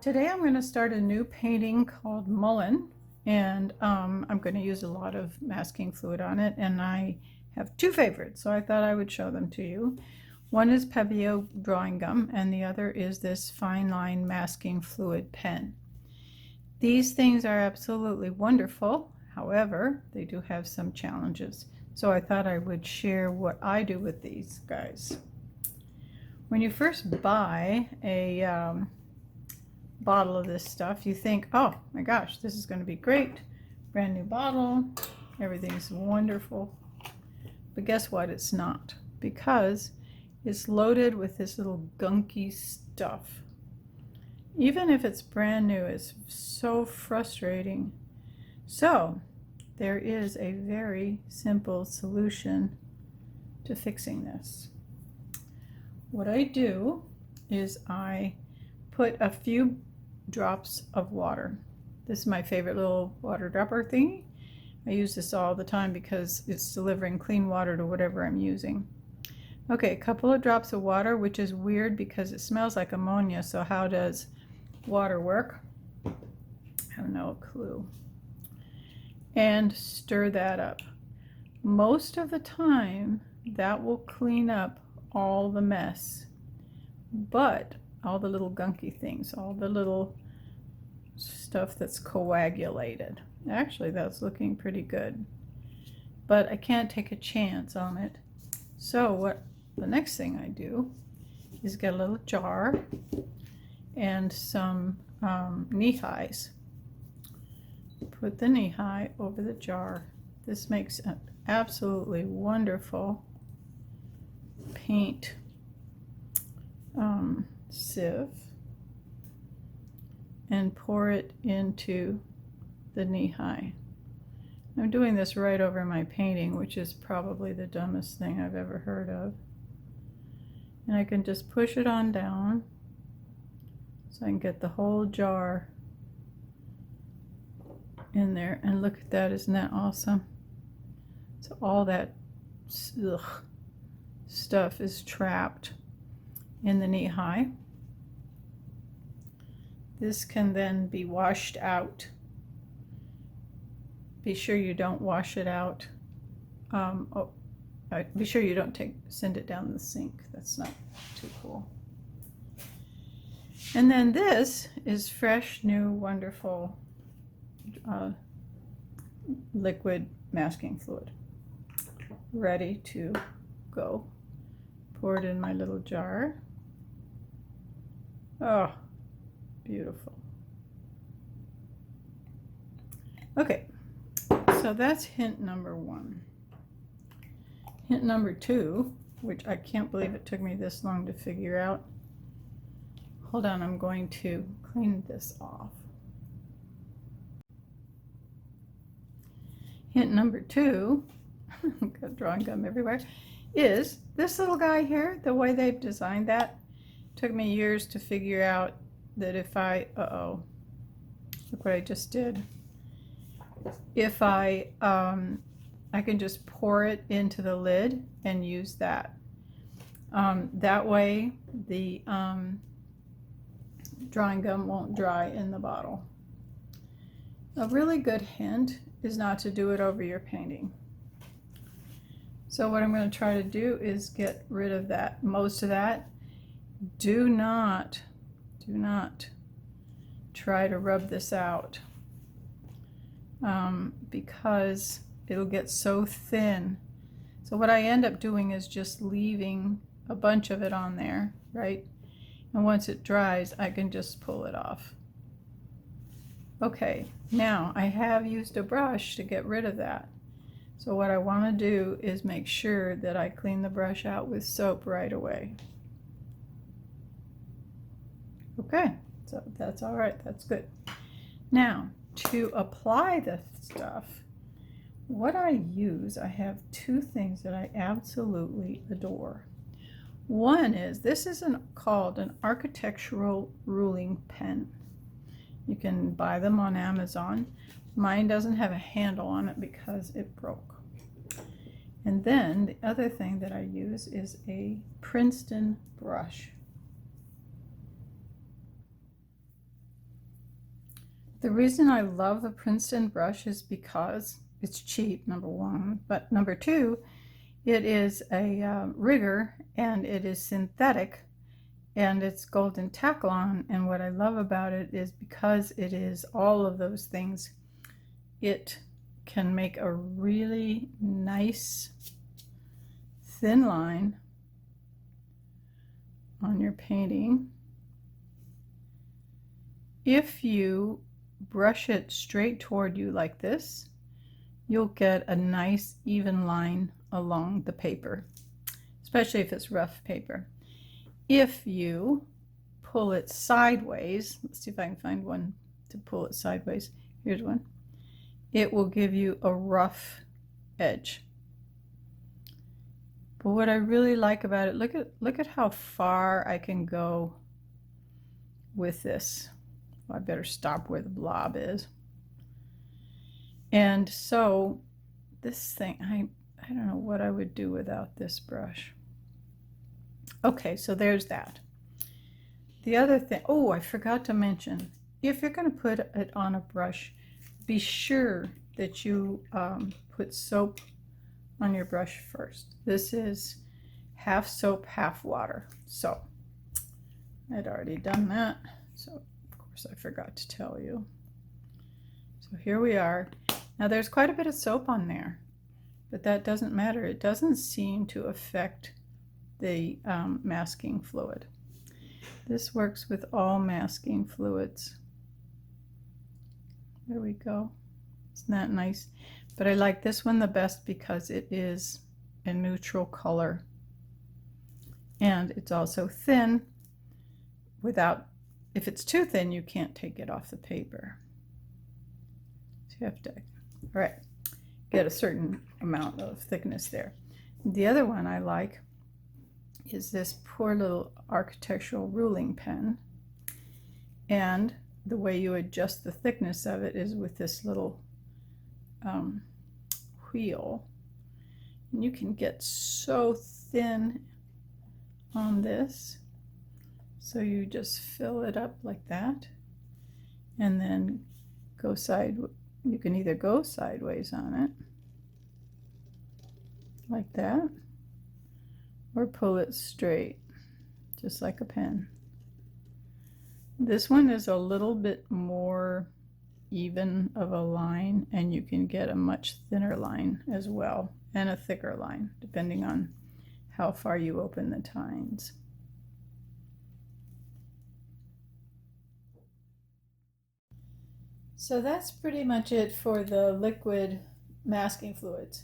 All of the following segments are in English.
Today I'm going to start a new painting called Mullen, and I'm going to use a lot of masking fluid on it, and I have two favorites, so I thought I would show them to you. One is Pebeo drawing gum, and the other is this fine line masking fluid pen. These things are absolutely wonderful, however, they do have some challenges, so I thought I would share what I do with these guys. When you first buy a bottle of this stuff, you think, oh my gosh, this is going to be great, brand new bottle, everything's wonderful. But guess what? It's not, because it's loaded with this little gunky stuff. Even if it's brand new, it's so frustrating. So there is a very simple solution to fixing this. What I do is I put a few drops of water. This is my favorite little water dropper thingy. I use this all the time because it's delivering clean water to whatever I'm using. Okay, a couple of drops of water, which is weird because it smells like ammonia, so how does water work? I have no clue. And stir that up. Most of the time that will clean up all the mess, but all the little gunky things, all the little stuff that's coagulated. Actually, that's looking pretty good, but I can't take a chance on it. So what the next thing I do is get a little jar and some knee-highs. Put the knee-high over the jar. This makes an absolutely wonderful paint sieve, and pour it into the knee-high. I'm doing this right over my painting, which is probably the dumbest thing I've ever heard of. And I can just push it on down so I can get the whole jar in there. And look at that, isn't that awesome? So all that stuff is trapped in the knee-high. This can then be washed out. Be sure you don't wash it out. Be sure you don't send it down the sink. That's not too cool. And then this is fresh, new, wonderful liquid masking fluid, ready to go. Pour it in my little jar. Oh, beautiful. Okay, so that's hint number one. Hint number two, which I can't believe it took me this long to figure out. Hold on, I'm going to clean this off. Hint number two, got drawing gum everywhere, is this little guy here. The way they've designed that took me years to figure out that if I, look what I just did. If I can just pour it into the lid and use that. That way the drawing gum won't dry in the bottle. A really good hint is not to do it over your painting. So what I'm going to try to do is get rid of that, most of that. Do not try to rub this out because it'll get so thin. So what I end up doing is just leaving a bunch of it on there, right? And once it dries, I can just pull it off. Okay, now I have used a brush to get rid of that. So what I want to do is make sure that I clean the brush out with soap right away. Okay, so that's all right, that's good. Now, to apply the stuff, what I use, I have two things that I absolutely adore. One is, this is called an architectural ruling pen. You can buy them on Amazon. Mine doesn't have a handle on it because it broke. And then the other thing that I use is a Princeton brush. The reason I love the Princeton brush is because it's cheap, number one, but number two, it is a rigger and it is synthetic and it's golden Taklon, and what I love about it is because it is all of those things, it can make a really nice thin line on your painting. If you brush it straight toward you like this, you'll get a nice even line along the paper, especially if it's rough paper. If you pull it sideways, let's see if I can find one to pull it sideways. Here's one. It will give you a rough edge. But what I really like about it, look at how far I can go with this. Well, I better stop where the blob is. And so this thing, I don't know what I would do without this brush. Okay, so there's that. The other thing, oh, I forgot to mention, if you're going to put it on a brush, be sure that you put soap on your brush first. This is half soap, half water. So I'd already done that, so of course I forgot to tell you. So here we are. Now there's quite a bit of soap on there, but that doesn't matter. It doesn't seem to affect the masking fluid. This works with all masking fluids. There we go. Isn't that nice? But I like this one the best because it is a neutral color and it's also thin. Without, if it's too thin, you can't take it off the paper. So you have to, all right, get a certain amount of thickness there. The other one I like is this poor little architectural ruling pen, and the way you adjust the thickness of it is with this little wheel, and you can get so thin on this, so you just fill it up like that and then go side. You can either go sideways on it like that or pull it straight just like a pen. This one is a little bit more even of a line, and you can get a much thinner line as well and a thicker line depending on how far you open the tines. So that's pretty much it for the liquid masking fluids,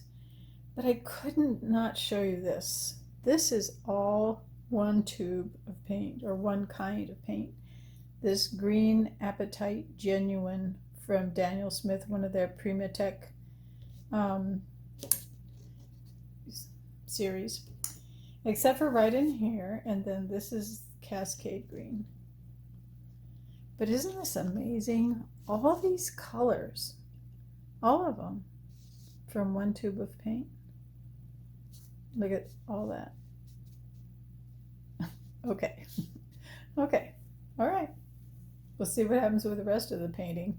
but I couldn't not show you this. This is all one tube of paint, or one kind of paint. This green Apatite Genuine from Daniel Smith, one of their Primatech series, except for right in here, and then this is Cascade Green. But isn't this amazing? All these colors, all of them, from one tube of paint. Look at all that. Okay. Okay. All right. We'll see what happens with the rest of the painting.